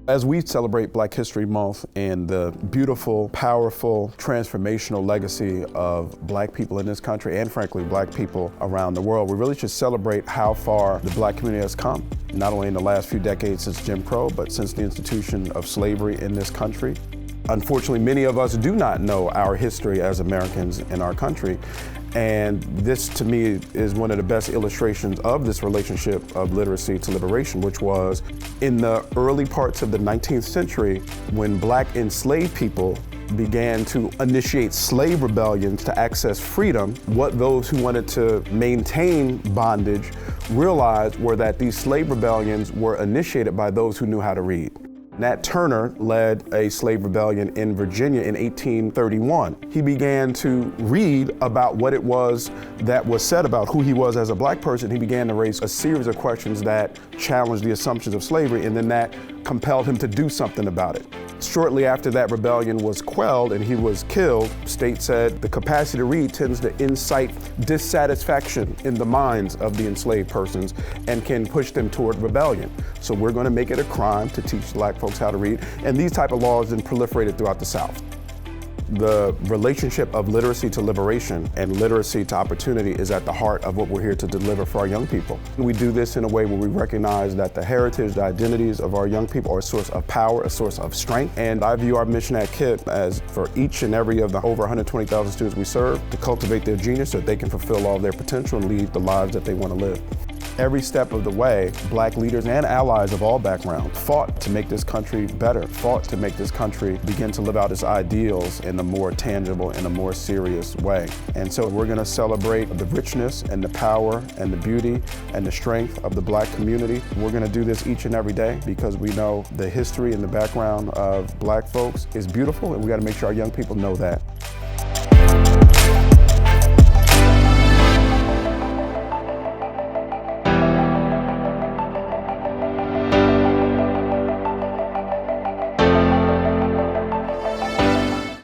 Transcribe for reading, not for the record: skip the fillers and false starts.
As we celebrate Black History Month and the beautiful, powerful, transformational legacy of Black people in this country and frankly, Black people around the world, we really should celebrate how far the Black community has come, not only in the last few decades since Jim Crow, but since the institution of slavery in this country. Unfortunately, many of us do not know our history as Americans in our country. And this, to me, is one of the best illustrations of this relationship of literacy to liberation, which was in the early parts of the 19th century, when Black enslaved people began to initiate slave rebellions to access freedom. What those who wanted to maintain bondage realized were that these slave rebellions were initiated by those who knew how to read. Nat Turner led a slave rebellion in Virginia in 1831. He began to read about what it was that was said about who he was as a Black person. He began to raise a series of questions that challenged the assumptions of slavery, and then that compelled him to do something about it. Shortly after that rebellion was quelled and he was killed, state said the capacity to read tends to incite dissatisfaction in the minds of the enslaved persons and can push them toward rebellion. So we're going to make it a crime to teach Black folks how to read, and these type of laws then proliferated throughout the South. The relationship of literacy to liberation and literacy to opportunity is at the heart of what we're here to deliver for our young people. We do this in a way where we recognize that the heritage, the identities of our young people are a source of power, a source of strength. And I view our mission at KIPP as for each and every of the over 120,000 students we serve to cultivate their genius so that they can fulfill all their potential and lead the lives that they want to live. Every step of the way, Black leaders and allies of all backgrounds fought to make this country better, fought to make this country begin to live out its ideals in a more tangible and a more serious way. And so we're going to celebrate the richness and the power and the beauty and the strength of the Black community. We're going to do this each and every day because we know the history and the background of Black folks is beautiful, and we got to make sure our young people know that.